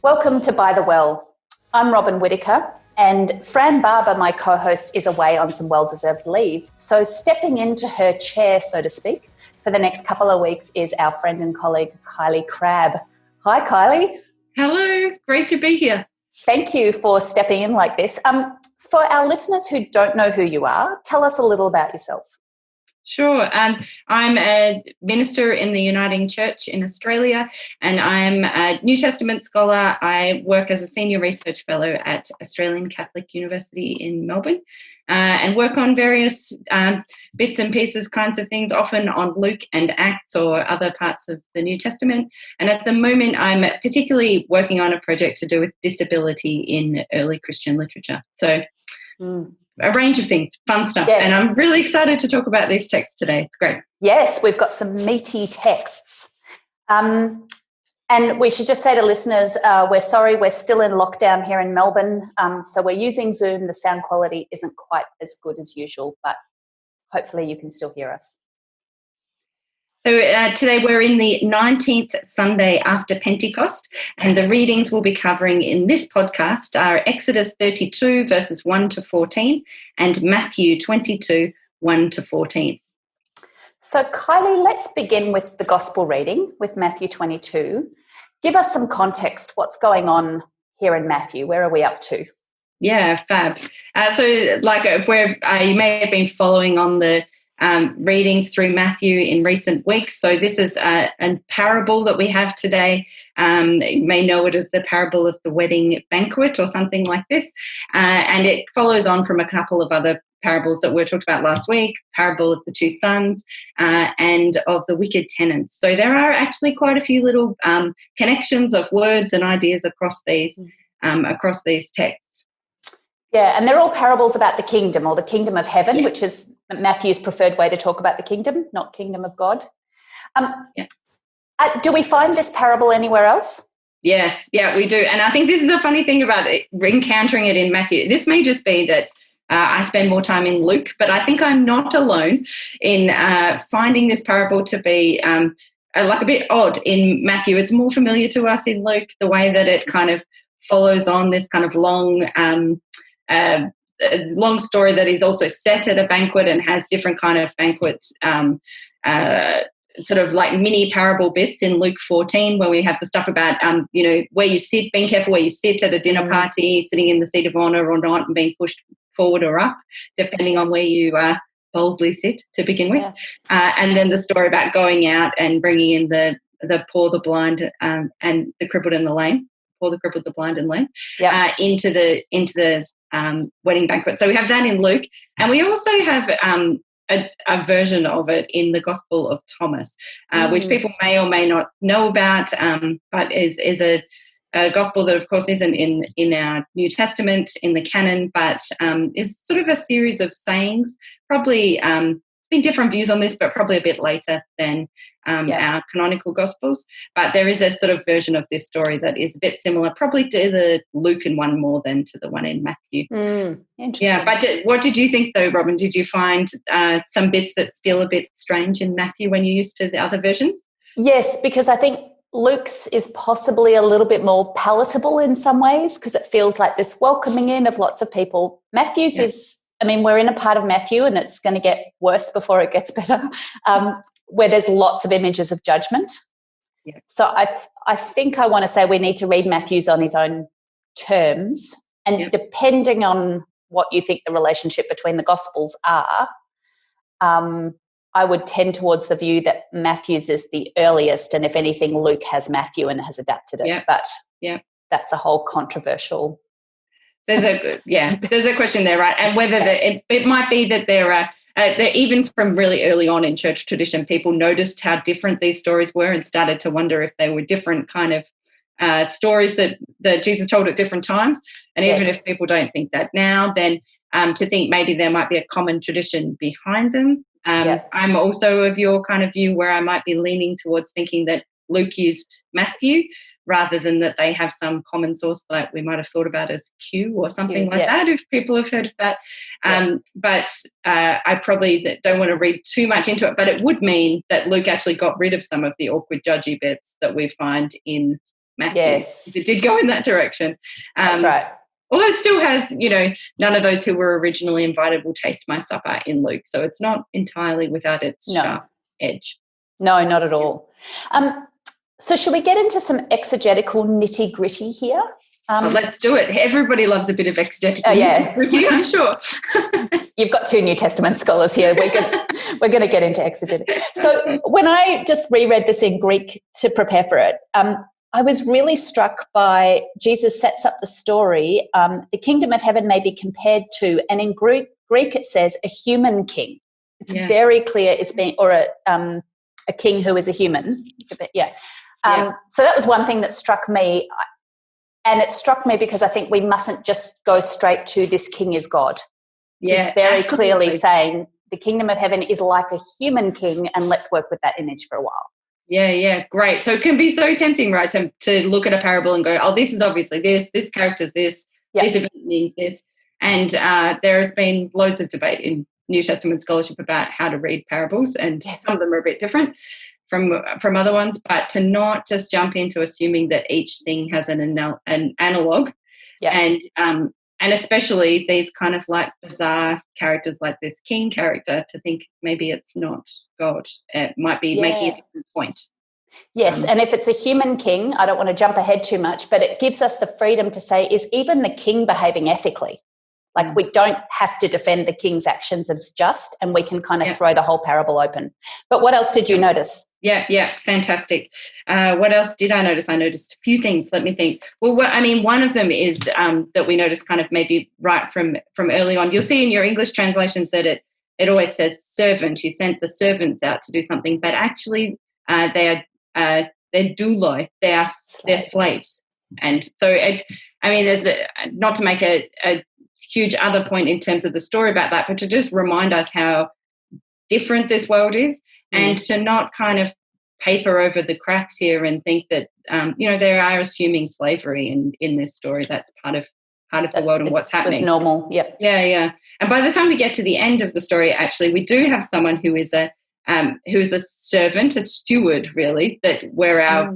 Welcome to By the Well. I'm Robin Whittaker, and Fran Barber, my co-host, is away on some well-deserved leave. So stepping into her chair, so to speak, for the next couple of weeks is our friend and colleague, Kylie Crabbe. Hi, Kylie. Hello, great to be here. Thank you for stepping in like this. For our listeners who don't know who you are, tell us a little about yourself. Sure. I'm a minister in the Uniting Church in Australia, and I'm a New Testament scholar. I work as a senior research fellow at Australian Catholic University in Melbourne, and work on various bits and pieces, kinds of things, often on Luke and Acts or other parts of the New Testament. And at the moment, I'm particularly working on a project to do with disability in early Christian literature. So a range of things, fun stuff. Yes. And I'm really excited to talk about these texts today. It's great. Yes, we've got some meaty texts. And we should just say to listeners, we're sorry, we're still in lockdown here in Melbourne. So we're using Zoom. The sound quality isn't quite as good as usual, but hopefully you can still hear us. So today we're in the 19th Sunday after Pentecost, and the readings we'll be covering in this podcast are Exodus 32 verses 1 to 14 and Matthew 22, 1 to 14. So Kylie, let's begin with the gospel reading with Matthew 22. Give us some context. What's going on here in Matthew? Where are we up to? Yeah, fab. So like if you may have been following on the readings through Matthew in recent weeks. So this is a parable that we have today. You may know it as the parable of the wedding banquet or something like this. And it follows on from a couple of other parables that we talked about last week, parable of the two sons and of the wicked tenants. So there are actually quite a few little connections of words and ideas across these texts. Yeah, and they're all parables about the kingdom or the kingdom of heaven, yes, which is Matthew's preferred way to talk about the kingdom, not kingdom of God. Do we find this parable anywhere else? Yes, yeah, we do. And I think this is a funny thing about encountering it in Matthew. This may just be that I spend more time in Luke, but I think I'm not alone in finding this parable to be like a bit odd in Matthew. It's more familiar to us in Luke, the way that it kind of follows on this kind of long story that is also set at a banquet and has different kind of banquet sort of like mini parable bits in Luke 14, where we have the stuff about where you sit, being careful where you sit at a dinner party, sitting in the seat of honor or not, and being pushed forward or up depending on where you boldly sit to begin with. And then the story about going out and bringing in the poor, the blind, and the crippled and the lame, poor, the crippled, the blind and lame, into the wedding banquet. So we have that in Luke, and we also have a version of it in the Gospel of Thomas, which people may or may not know about, but is a gospel that, of course, isn't in our New Testament, in the canon, but is sort of a series of sayings. Probably there's been different views on this, but probably a bit later than our canonical Gospels. But there is a sort of version of this story that is a bit similar, probably to the Lucan one more than to the one in Matthew. Interesting. Yeah, but what did you think, though, Robin? Did you find some bits that feel a bit strange in Matthew when you're used to the other versions? Yes, because I think Luke's is possibly a little bit more palatable in some ways because it feels like this welcoming in of lots of people. Matthew's is, we're in a part of Matthew and it's going to get worse before it gets better, where there's lots of images of judgment. Yeah. So I think I want to say we need to read Matthew's on his own terms, and depending on what you think the relationship between the Gospels are, I would tend towards the view that Matthew's is the earliest, and if anything, Luke has Matthew and has adapted it. Yeah. But that's a whole controversial. There's a question there, right? And whether it might be that there are even from really early on in church tradition, people noticed how different these stories were and started to wonder if they were different kind of stories that Jesus told at different times. And even if people don't think that now, then to think maybe there might be a common tradition behind them. I'm also of your kind of view where I might be leaning towards thinking that Luke used Matthew rather than that they have some common source that we might have thought about as Q or something like that, if people have heard of that. But I probably don't want to read too much into it, but it would mean that Luke actually got rid of some of the awkward judgy bits that we find in Matthew. Yes. If it did go in that direction. That's right. Although it still has, none of those who were originally invited will taste my supper in Luke. So it's not entirely without its sharp edge. No, not at all. So should we get into some exegetical nitty-gritty here? Let's do it. Everybody loves a bit of exegetical nitty-gritty, I'm sure. You've got 2 New Testament scholars here. We're going to get into exegetical. So when I just reread this in Greek to prepare for it, I was really struck by Jesus sets up the story. The kingdom of heaven may be compared to, and in Greek it says a human king. It's very clear it's being, or a king who is a human. So that was one thing that struck me. And it struck me because I think we mustn't just go straight to this king is God. Yeah, He's very clearly saying the kingdom of heaven is like a human king, and let's work with that image for a while. Yeah, great. So it can be so tempting, right, to look at a parable and go, oh, this is obviously this character's this event means this. And there has been loads of debate in New Testament scholarship about how to read parables, and some of them are a bit different from other ones, but to not just jump into assuming that each thing has an analog, and especially these kind of like bizarre characters like this king character, to think maybe it's not God. It might be making a different point. Yes, and if it's a human king, I don't want to jump ahead too much, but it gives us the freedom to say, is even the king behaving ethically? Like we don't have to defend the king's actions as just, and we can kind of throw the whole parable open. But what else did you notice? Yeah, fantastic. What else did I notice? I noticed a few things. Let me think. Well, one of them is that we noticed kind of maybe right from early on. You'll see in your English translations that it always says servant. You sent the servants out to do something, but actually they're douloi. They're slaves. And so there's not to make a huge other point in terms of the story about that, but to just remind us how different this world is, and to not kind of paper over the cracks here and think that they are assuming slavery in this story. That's part of the world and what's happening. It's normal. Yep. Yeah. And by the time we get to the end of the story, actually, we do have someone who is a servant, a steward, really,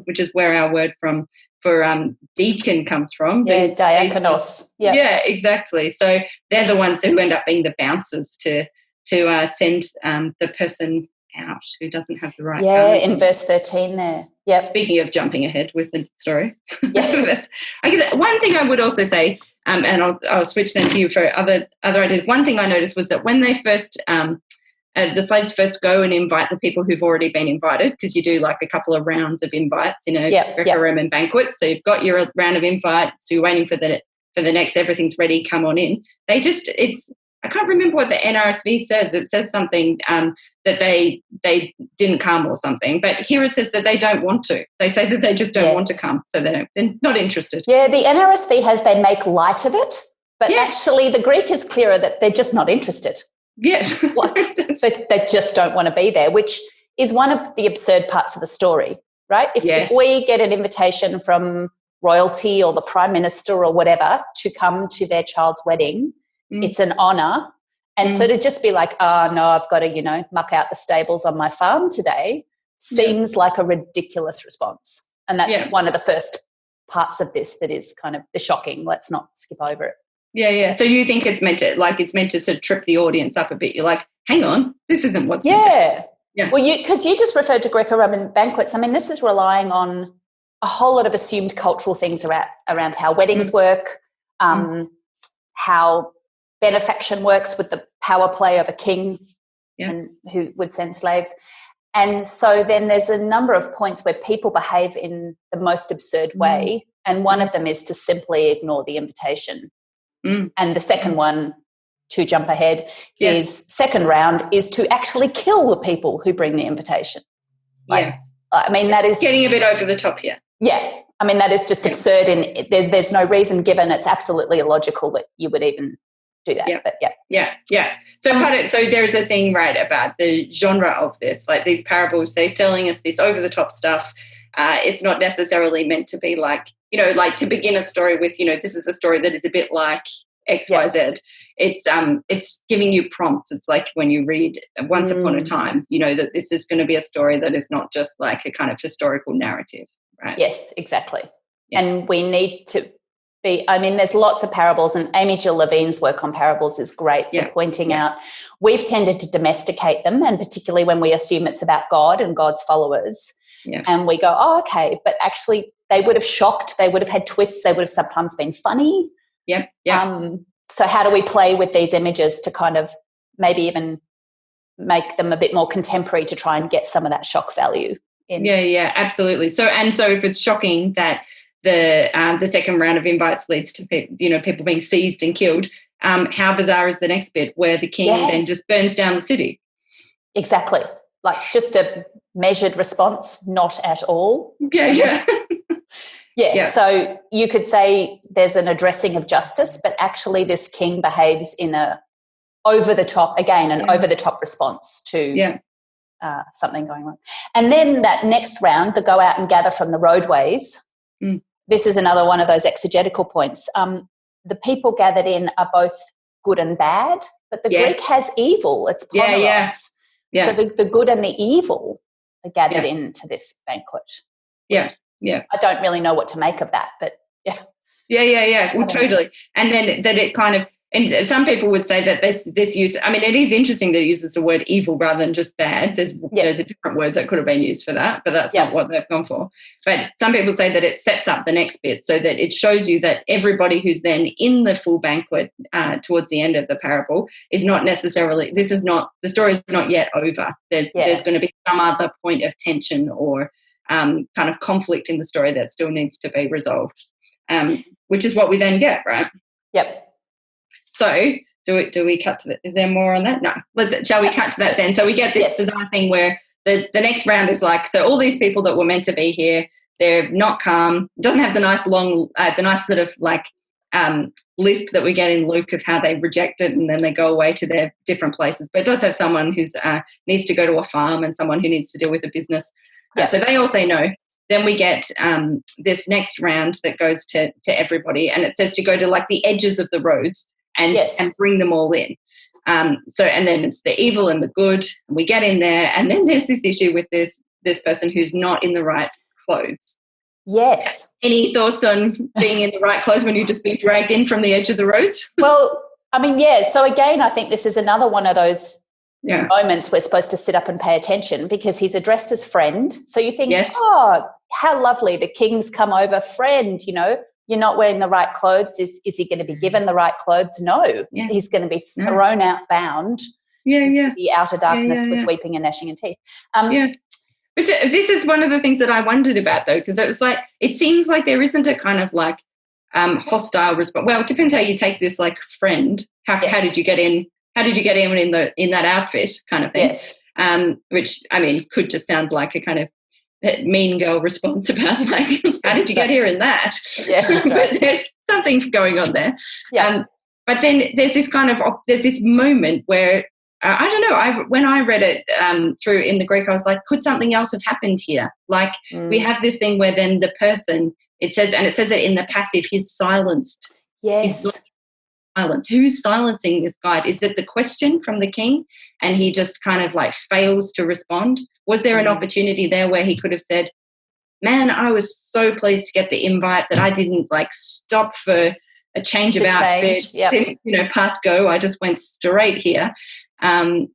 which is where our word for deacon comes from. Yeah, diakonos. Yeah, exactly. So they're the ones who end up being the bouncers to send the person out who doesn't have the right. Yeah, in verse 13 there. Yeah. Speaking of jumping ahead with the story, I guess one thing I would also say, and I'll switch then to you for other ideas. One thing I noticed was that when they first. The slaves first go and invite the people who've already been invited, because you do like a couple of rounds of invites in a Greco-Roman banquet. So you've got your round of invites, so you're waiting for the next, everything's ready, come on in. I can't remember what the NRSV says. It says something that they didn't come or something, but here it says that they don't want to. They say that they just don't want to come, so they're not interested. Yeah, the NRSV has they make light of it, but actually the Greek is clearer that they're just not interested. Yes. They just don't want to be there, which is one of the absurd parts of the story, right? If we get an invitation from royalty or the prime minister or whatever to come to their child's wedding, it's an honour. And so to just be like, oh, no, I've got to, muck out the stables on my farm today seems like a ridiculous response. And that's one of the first parts of this that is kind of the shocking. Let's not skip over it. Yeah. So you think it's meant to sort of trip the audience up a bit. You're like, hang on, this isn't what's meant to. Yeah. Well, because you just referred to Greco-Roman banquets. I mean, this is relying on a whole lot of assumed cultural things around how weddings work, how benefaction works with the power play of a king and who would send slaves. And so then there's a number of points where people behave in the most absurd way, and one of them is to simply ignore the invitation. And the second one, to jump ahead, is second round is to actually kill the people who bring the invitation. I mean, that is getting a bit over the top here. Yeah. I mean, that is just absurd, and there's no reason given. It's absolutely illogical that you would even do that. So there's a thing, right, about the genre of this, like these parables, they're telling us this over the top stuff. It's not necessarily meant to be like, like to begin a story with, this is a story that is a bit like X, Y, Z. It's giving you prompts. It's like when you read Once Upon a Time, that this is going to be a story that is not just like a kind of historical narrative, right? Yes, exactly. And we need to there's lots of parables, and Amy Jill Levine's work on parables is great for pointing out we've tended to domesticate them, and particularly when we assume it's about God and God's followers. Yeah. And we go, oh, okay, but actually they would have shocked, they would have had twists, they would have sometimes been funny. Yep. Yeah. So how do we play with these images to kind of maybe even make them a bit more contemporary to try and get some of that shock value in? Yeah, absolutely. So if it's shocking that the second round of invites leads to people being seized and killed, how bizarre is the next bit where the king then just burns down the city? Exactly. Like just a measured response, not at all. Yeah. Yeah, so you could say there's an addressing of justice, but actually this king behaves in an over-the-top response to something going on. And then that next round, the go out and gather from the roadways, this is another one of those exegetical points. The people gathered in are both good and bad, but the Greek has evil. It's poneros. Yeah. So the good and the evil are gathered into this banquet. Yeah. I don't really know what to make of that, but yeah. Yeah. Well, totally. And then that it kind of, and some people would say that this use, I mean, it is interesting that it uses the word evil rather than just bad. There's a different word that could have been used for that, but that's not what they've gone for. But some people say that it sets up the next bit so that it shows you that everybody who's then in the full banquet towards the end of the parable is not necessarily, the story is not yet over. There's going to be some other point of tension or kind of conflict in the story that still needs to be resolved, which is what we then get, right? Yep. So do we cut to that? Is there more on that? No. Shall we cut to that then? So we get this bizarre thing where the next round is like, so all these people that were meant to be here, they're not calm. It doesn't have the nice sort of like list that we get in Luke of how they reject it and then they go away to their different places. But it does have someone who's needs to go to a farm and someone who needs to deal with a business. So they all say no. Then we get this next round that goes to everybody, and it says to go to like the edges of the roads and bring them all in. And then it's the evil and the good, and we get in there, and then there's this issue with this person who's not in the right clothes. Yes. Any thoughts on being in the right clothes when you've just been dragged in from the edge of the roads? Well, I mean, so again, I think this is another one of those moments we're supposed to sit up and pay attention, because he's addressed as friend. So you think, oh, how lovely, the king's come over, friend, you're not wearing the right clothes. Is he going to be given the right clothes? No. Yeah. He's going to be thrown out bound. The outer darkness with weeping and gnashing of teeth. But this is one of the things that I wondered about, though, because it was like, it seems like there isn't a kind of like hostile response. Well, it depends how you take this, like, friend. How did you get in? How did you get in that outfit kind of thing? Yes. Which, I mean, could just sound like a kind of mean girl response about, like, how did you get here in that? Yeah, that's right. But there's something going on there. Yeah. But then there's this moment where, I don't know, when I read it through in the Greek, I was like, could something else have happened here? Like, we have this thing where then the person, it says it in the passive, he's silenced. Yes. He's silence. Who's silencing this guy? Is it the question from the king and he just kind of like fails to respond? Was there an opportunity there where he could have said, man, I was so pleased to get the invite that I didn't like stop for a change of outfit, pass go. I just went straight here. And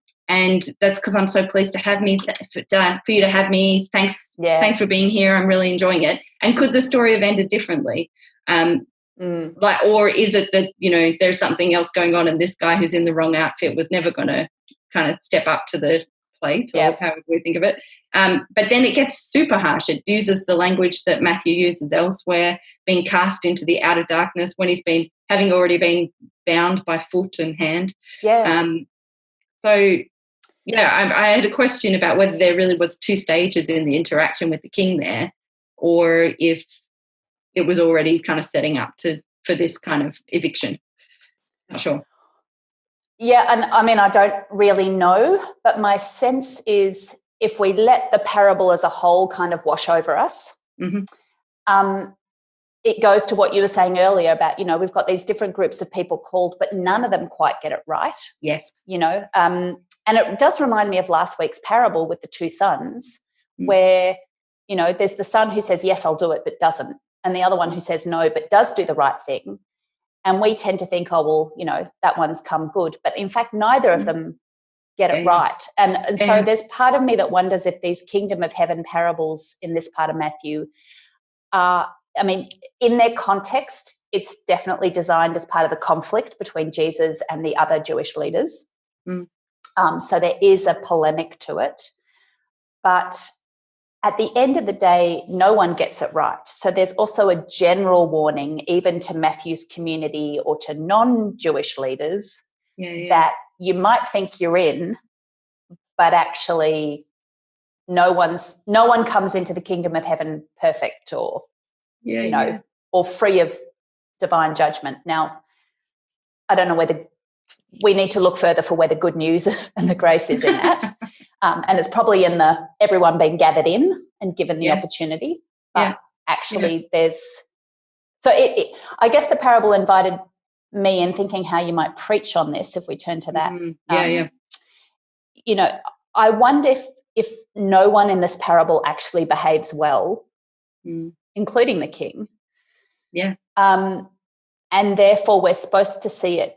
that's because I'm so pleased to have me, for you to have me. Thanks for being here. I'm really enjoying it. And could the story have ended differently? Or is it that, there's something else going on and this guy who's in the wrong outfit was never going to kind of step up to the plate, or how would we think of it? But then it gets super harsh. It uses the language that Matthew uses elsewhere, being cast into the outer darkness when he's having already been bound by foot and hand. I had a question about whether there really was two stages in the interaction with the king there, or if it was already kind of setting up for this kind of eviction. Not sure. Yeah, and I mean, I don't really know, but my sense is if we let the parable as a whole kind of wash over us, it goes to what you were saying earlier about, we've got these different groups of people called, but none of them quite get it right. Yes. And it does remind me of last week's parable with the two sons, where, there's the son who says, yes, I'll do it, but doesn't. and the other one who says no but does do the right thing. And we tend to think, oh, well, you know, that one's come good. But in fact, neither of them get it right. And so there's part of me that wonders if these kingdom of heaven parables in this part of Matthew are, I mean, in their context, it's definitely designed as part of the conflict between Jesus and the other Jewish leaders. So there is a polemic to it. But at the end of the day, no one gets it right. So there's also a general warning, even to Matthew's community or to non-Jewish leaders, that you might think you're in, but actually no one comes into the kingdom of heaven perfect or, or free of divine judgment. Now, I don't know whether we need to look further for where the good news and the grace is in that. And it's probably in the everyone being gathered in and given the opportunity. But actually there's... So I guess the parable invited me in thinking how you might preach on this if we turn to that. You know, I wonder if no one in this parable actually behaves well, including the king. And therefore we're supposed to see it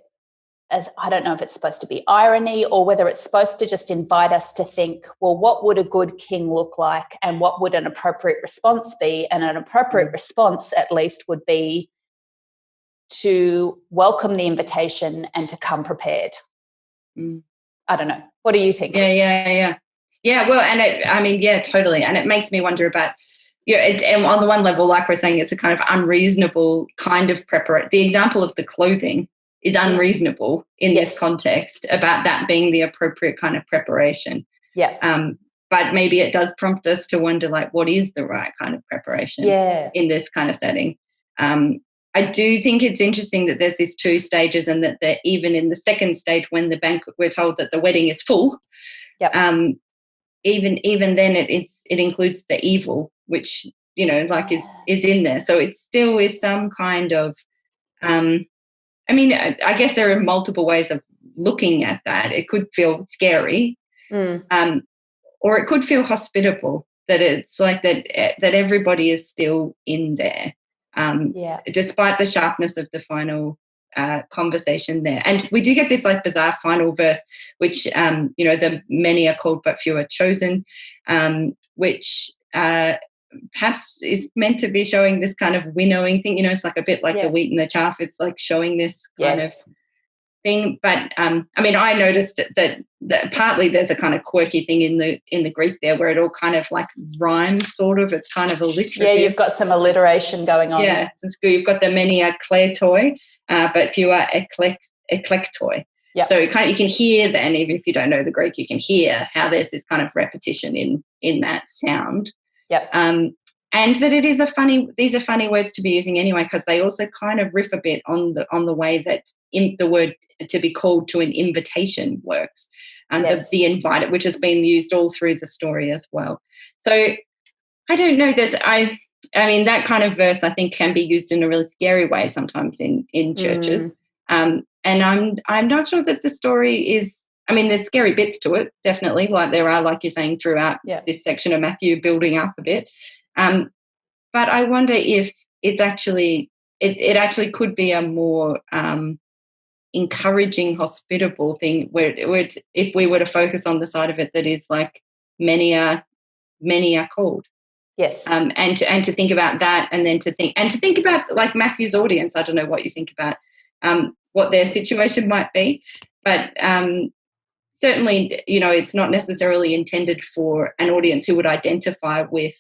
as, I don't know if it's supposed to be irony or whether it's supposed to just invite us to think, well, what would a good king look like and what would an appropriate response be? And an appropriate response, at least, would be to welcome the invitation and to come prepared. I don't know. What do you think? Yeah, well, and totally. And it makes me wonder about, and on the one level, like we're saying, it's a kind of unreasonable kind of preparation. The example of the clothing is unreasonable in this context about that being the appropriate kind of preparation. But maybe it does prompt us to wonder, like, what is the right kind of preparation in this kind of setting? I do think it's interesting that there's these two stages and that even in the second stage when the banquet, we're told that the wedding is full. Even then it includes the evil, which, is in there. So it still is some kind of I guess there are multiple ways of looking at that. It could feel scary, or it could feel hospitable, that it's like that everybody is still in there, despite the sharpness of the final conversation there. And we do get this like bizarre final verse, which, the many are called but few are chosen, which perhaps is meant to be showing this kind of winnowing thing. It's like a bit like the wheat and the chaff. It's like showing this kind of thing. But I noticed that partly there's a kind of quirky thing in the Greek there where it all kind of like rhymes, sort of. It's kind of alliterative. Yeah, you've got some alliteration going on. Yeah, it's good. You've got the many are kletoi, but few are eklektoi. So you can hear then, even if you don't know the Greek, you can hear how there's this kind of repetition in that sound. And that these are funny words to be using anyway, because they also kind of riff a bit on the way that the word to be called to an invitation works, and the invited, which has been used all through the story as well. So I don't know. That kind of verse I think can be used in a really scary way sometimes in churches. And I'm not sure that the story is. There's scary bits to it, definitely, like there are, like you're saying, throughout this section of Matthew, building up a bit. But I wonder if it's actually it actually could be a more encouraging, hospitable thing where if we were to focus on the side of it that is like many are called. And to think about that, and then to think about like Matthew's audience. I don't know what you think about what their situation might be, but certainly, it's not necessarily intended for an audience who would identify with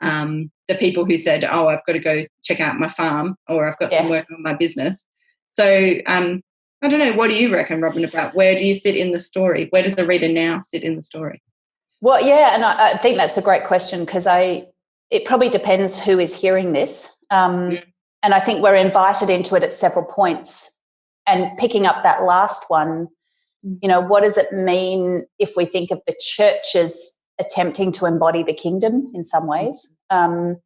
the people who said, oh, I've got to go check out my farm, or I've got some work on my business. So I don't know. What do you reckon, Robin, about where do you sit in the story? Where does the reader now sit in the story? Well, and I think that's a great question, because it probably depends who is hearing this. And I think we're invited into it at several points. And picking up that last one, what does it mean if we think of the church as attempting to embody the kingdom in some ways? That,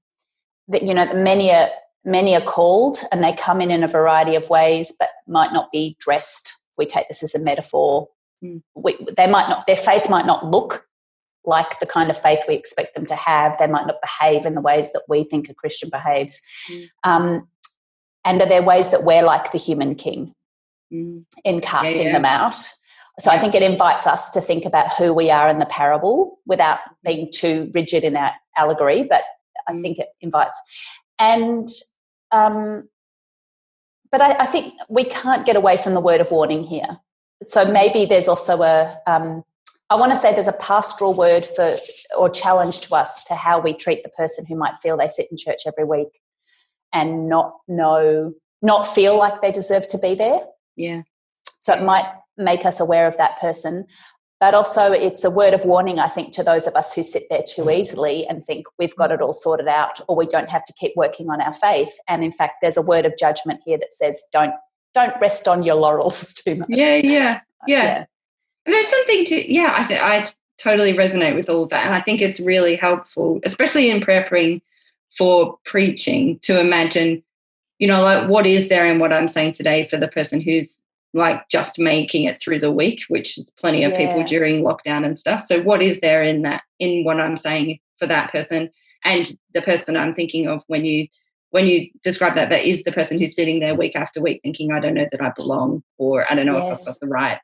many are called and they come in a variety of ways, but might not be dressed. We take this as a metaphor. Their faith might not look like the kind of faith we expect them to have. They might not behave in the ways that we think a Christian behaves. And are there ways that we're like the human king in casting them out? So I think it invites us to think about who we are in the parable without being too rigid in our allegory, but I think it invites. And but I think we can't get away from the word of warning here. So maybe there's also I want to say there's a pastoral word for or challenge to us to how we treat the person who might feel they sit in church every week and not feel like they deserve to be there. Yeah. So it might make us aware of that person. But also it's a word of warning, I think, to those of us who sit there too easily and think we've got it all sorted out or we don't have to keep working on our faith. And in fact, there's a word of judgment here that says don't rest on your laurels too much. Yeah. And there's something to, I totally resonate with all of that. And I think it's really helpful, especially in preparing for preaching, to imagine, like what is there in what I'm saying today for the person who's like just making it through the week, which is plenty of people during lockdown and stuff. So what is there in what I'm saying for that person? And the person I'm thinking of when you describe that is the person who's sitting there week after week thinking, I don't know that I belong, or I don't know if I've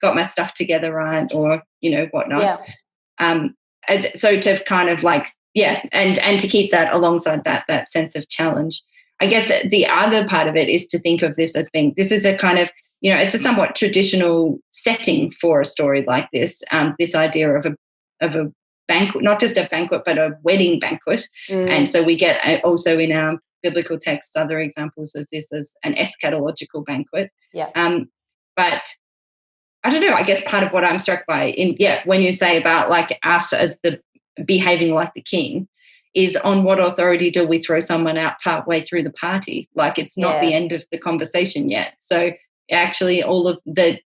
got my stuff together right, or, whatnot. And so to kind of like, and to keep that alongside that sense of challenge. I guess the other part of it is to think of this as being, this is a kind of, it's a somewhat traditional setting for a story like this, this idea of a banquet, not just a banquet, but a wedding banquet. And so we get also in our biblical texts other examples of this as an eschatological banquet. But I don't know, I guess part of what I'm struck by when you say about like us as the behaving like the king is on what authority do we throw someone out partway through the party? Like it's not the end of the conversation yet. So actually all of the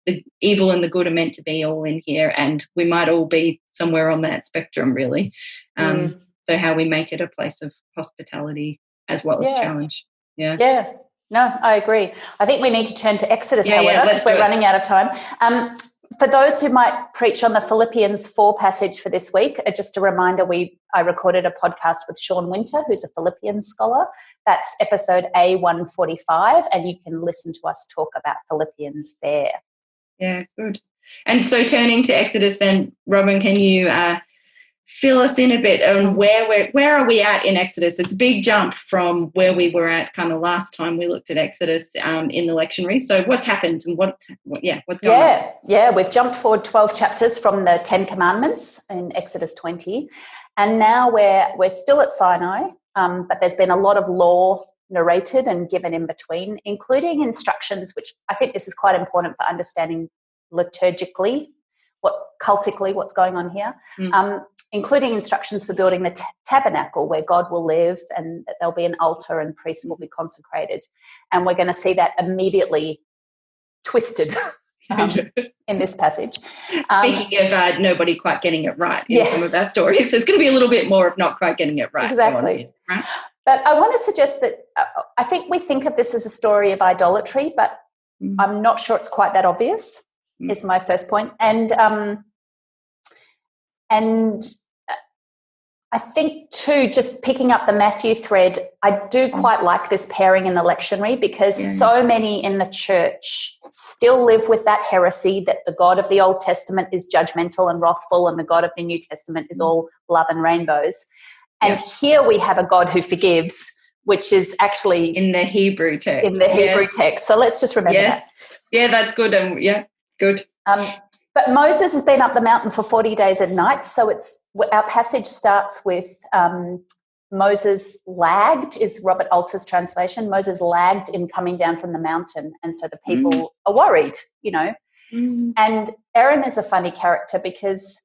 evil and the good are meant to be all in here, and we might all be somewhere on that spectrum really. So how we make it a place of hospitality as well as challenge. No, I agree. I think we need to turn to Exodus, however, because we're running out of time. For those who might preach on the Philippians 4 passage for this week, just a reminder, I recorded a podcast with Sean Winter, who's a Philippians scholar. That's episode A145, and you can listen to us talk about Philippians there. Yeah, good. And so turning to Exodus then, Robin, can you fill us in a bit on where are we at in Exodus? It's a big jump from where we were at kind of last time we looked at Exodus in the lectionary. So what's happened and what's going on? Yeah, we've jumped forward 12 chapters from the 10 Commandments in Exodus 20, and now we're still at Sinai, but there's been a lot of law narrated and given in between, including instructions, which I think this is quite important for understanding liturgically, what's going on here. Including instructions for building the tabernacle where God will live, and that there'll be an altar and priests will be consecrated. And we're going to see that immediately twisted in this passage. Speaking of nobody quite getting it right in some of our stories, there's going to be a little bit more of not quite getting it right. Exactly. Right? But I want to suggest that I think we think of this as a story of idolatry, but I'm not sure it's quite that obvious, is my first point. And I think, too, just picking up the Matthew thread, I do quite like this pairing in the lectionary because so many in the church still live with that heresy that the God of the Old Testament is judgmental and wrathful and the God of the New Testament is all love and rainbows. And here we have a God who forgives, which is actually in the Hebrew text. Text. So let's just remember that. Yeah, that's good. Good. But Moses has been up the mountain for 40 days and nights, so our passage starts with Moses lagged, is Robert Alter's translation. Moses lagged in coming down from the mountain, and so the people are worried, And Aaron is a funny character because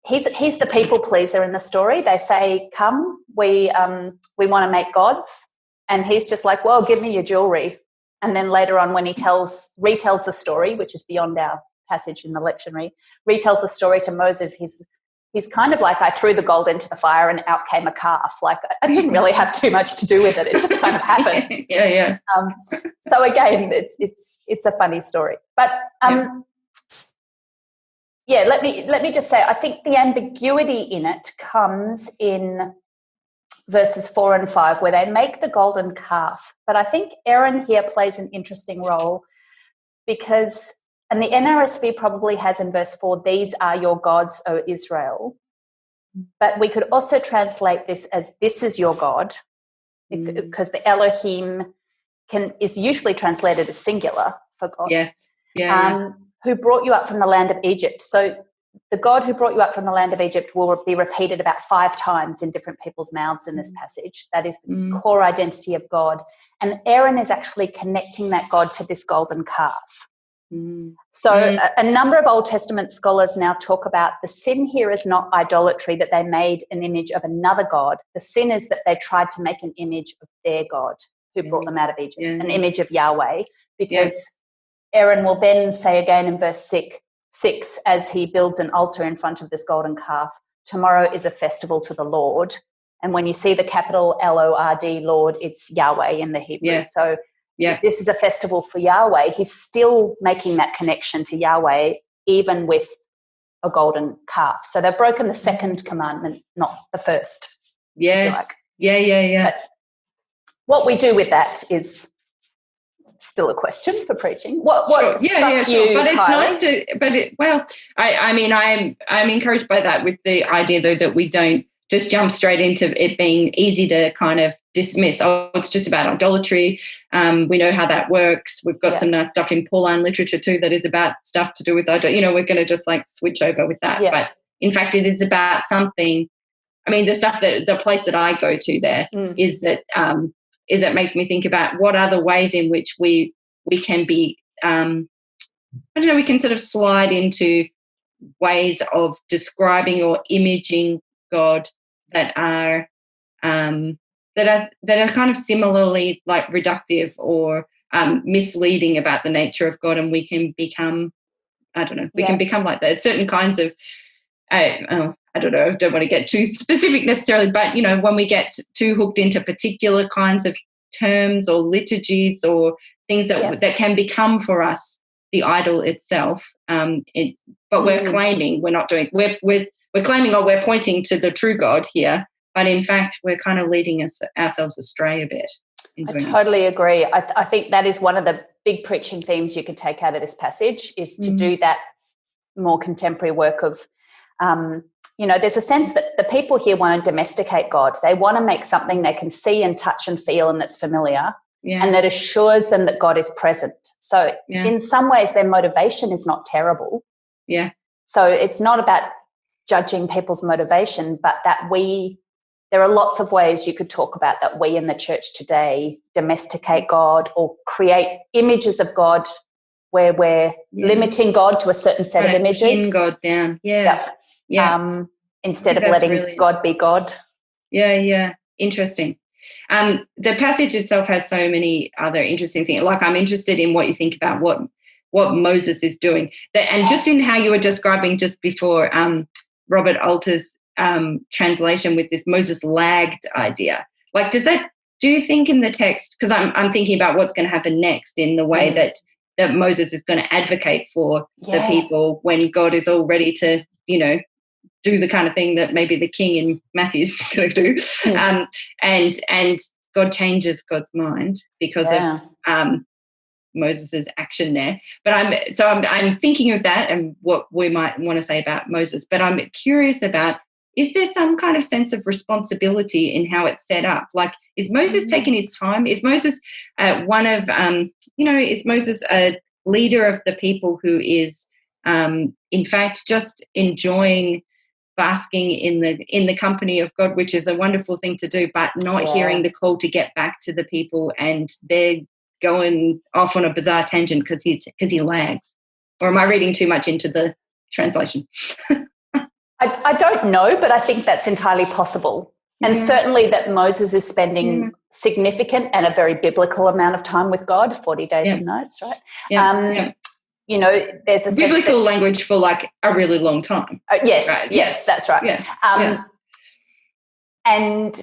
he's the people pleaser in the story. They say, "Come, we want to make gods," and he's just like, "Well, give me your jewelry." And then later on, when he retells the story, which is beyond our passage in the lectionary, retells the story to Moses, he's kind of like, I threw the gold into the fire and out came a calf. Like, I didn't really have too much to do with it. It just kind of happened. So again, it's a funny story. But Yeah, let me just say, I think the ambiguity in it comes in verses 4 and 5, where they make the golden calf. But I think Aaron here plays an interesting role because, and the NRSV probably has in verse 4, these are your gods, O Israel. But we could also translate this as this is your God, because the Elohim is usually translated as singular for God. Yes. Yeah. Who brought you up from the land of Egypt. So the God who brought you up from the land of Egypt will be repeated about 5 times in different people's mouths in this passage. That is the core identity of God. And Aaron is actually connecting that God to this golden calf. So a number of Old Testament scholars now talk about the sin here is not idolatry, that they made an image of another God. The sin is that they tried to make an image of their God who brought them out of Egypt, an image of Yahweh, because Aaron will then say again in verse 6, as he builds an altar in front of this golden calf, tomorrow is a festival to the Lord. And when you see the capital Lord, Lord, it's Yahweh in the Hebrew. So this is a festival for Yahweh. He's still making that connection to Yahweh, even with a golden calf. So they've broken the second commandment, not the first. Yes. Like. Yeah. But what we do with that is still a question for preaching. What struck you, but it's Kylie? nice to. I mean, I'm encouraged by that, with the idea though that we don't just jump straight into it being easy to kind of dismiss. Oh, it's just about idolatry. We know how that works. We've got some nice stuff in Pauline literature too that is about stuff to do with idolatry. We're going to just like switch over with that. But in fact, it is about something. I mean, the place that I go to there is that. It makes me think about what are the ways in which we can be, we can sort of slide into ways of describing or imaging God that are kind of similarly like reductive or misleading about the nature of God, and we can become, can become like that. Certain kinds of, I don't know, don't want to get too specific necessarily, but, when we get too hooked into particular kinds of terms or liturgies or things that can become for us the idol itself, but we're claiming we're claiming, or we're pointing to the true God here, but in fact we're kind of leading ourselves astray a bit. I totally agree. I think that is one of the big preaching themes you could take out of this passage, is to do that more contemporary work of there's a sense that the people here want to domesticate God. They want to make something they can see and touch and feel and that's familiar and that assures them that God is present. So in some ways their motivation is not terrible. Yeah. So it's not about judging people's motivation, but that there are lots of ways you could talk about that we in the church today domesticate God or create images of God where we're limiting God to a certain set of images. Pin God down. Yeah. Instead of letting really God be God. Yeah. Interesting. The passage itself has so many other interesting things. Like, I'm interested in what you think about what Moses is doing. And just in how you were describing just before, Robert Alter's translation with this Moses lagged idea. Like, do you think in the text, because I'm thinking about what's going to happen next in the way that Moses is going to advocate for the people when God is all ready to, do the kind of thing that maybe the king in Matthew's going to do. And God changes God's mind because of Moses's action there. But I'm thinking of that and what we might want to say about Moses. But I'm curious about, is there some kind of sense of responsibility in how it's set up? Like, is Moses taking his time? Is Moses is Moses a leader of the people who is, in fact, just enjoying basking in the company of God, which is a wonderful thing to do, but not hearing the call to get back to the people, and they're going off on a bizarre tangent because he lags? Or am I reading too much into the translation? I don't know, but I think that's entirely possible. And certainly that Moses is spending significant and a very biblical amount of time with God, 40 days of nights, right? There's a biblical language for like a really long time. Yes, that's right. And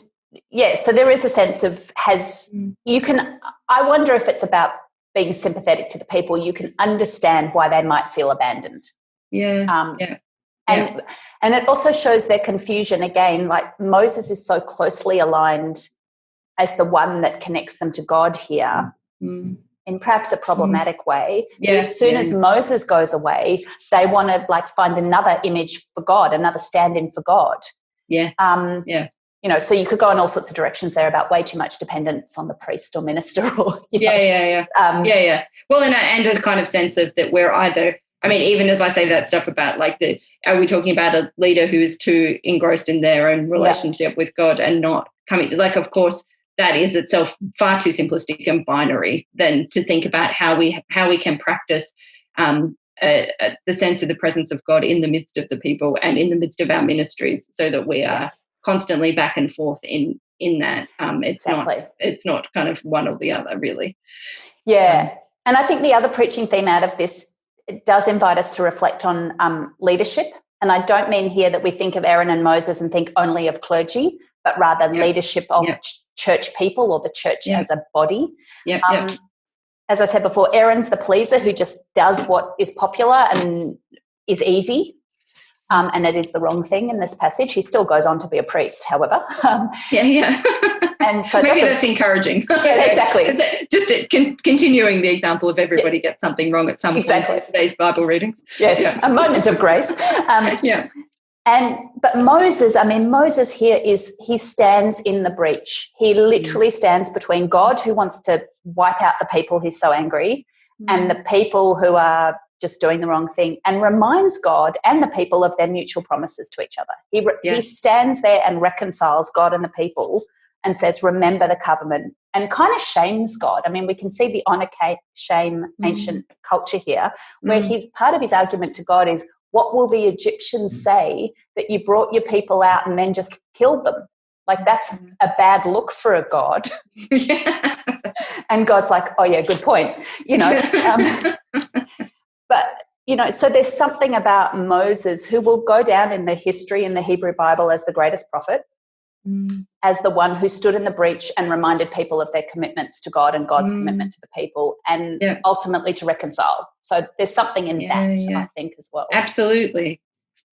so there is a sense of I wonder if it's about being sympathetic to the people. You can understand why they might feel abandoned. Yeah. And it also shows their confusion again, like Moses is so closely aligned as the one that connects them to God here in perhaps a problematic way. Yeah. As soon as Moses goes away, they want to like find another image for God, another stand-in for God. Yeah. So you could go in all sorts of directions there about way too much dependence on the priest or minister or, Yeah. Well, and a kind of sense of that we're either, I mean, even as I say that stuff about like are we talking about a leader who is too engrossed in their own relationship with God and not coming, like, of course, that is itself far too simplistic and binary than to think about how we can practice the sense of the presence of God in the midst of the people and in the midst of our ministries, so that we are constantly back and forth in that. It's not kind of one or the other, really. Yeah. And I think the other preaching theme out of this, it does invite us to reflect on leadership. And I don't mean here that we think of Aaron and Moses and think only of clergy, but rather leadership of church people or the church as a body. As I said before, Aaron's the pleaser who just does what is popular and is easy. And it is the wrong thing in this passage. He still goes on to be a priest, however. And so maybe that's encouraging. Yeah, exactly. Just continuing the example of everybody gets something wrong at some point in today's Bible readings. Yes, a moment of grace. But Moses here he stands in the breach. He literally stands between God, who wants to wipe out the people he's so angry, and the people who are just doing the wrong thing, and reminds God and the people of their mutual promises to each other. He stands there and reconciles God and the people and says, remember the covenant, and kind of shames God. I mean, we can see the honor, shame, ancient culture here, where part of his argument to God is, what will the Egyptians say that you brought your people out and then just killed them? Like, that's a bad look for a God. And God's like, oh yeah, good point. But, so there's something about Moses, who will go down in the history in the Hebrew Bible as the greatest prophet, as the one who stood in the breach and reminded people of their commitments to God and God's commitment to the people, and ultimately to reconcile. So there's something in that, I think, as well. Absolutely.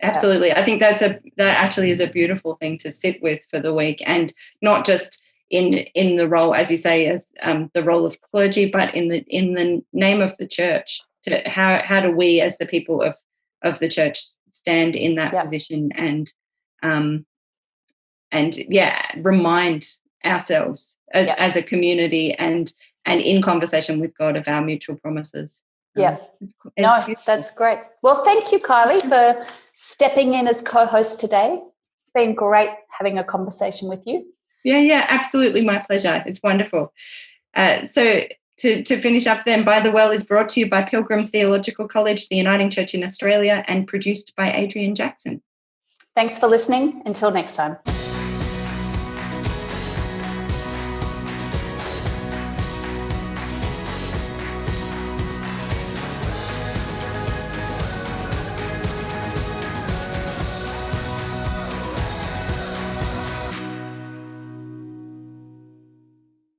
I think that actually is a beautiful thing to sit with for the week, and not just in the role, as you say, as the role of clergy, but in the name of the church. How do we, as the people of the church, stand in that position and remind ourselves as a community and in conversation with God of our mutual promises. That's great. Well, thank you, Kylie, for stepping in as co-host today. It's been great having a conversation with you. Yeah, absolutely. My pleasure. It's wonderful. So to finish up then, By the Well is brought to you by Pilgrim Theological College, the Uniting Church in Australia, and produced by Adrian Jackson. Thanks for listening. Until next time.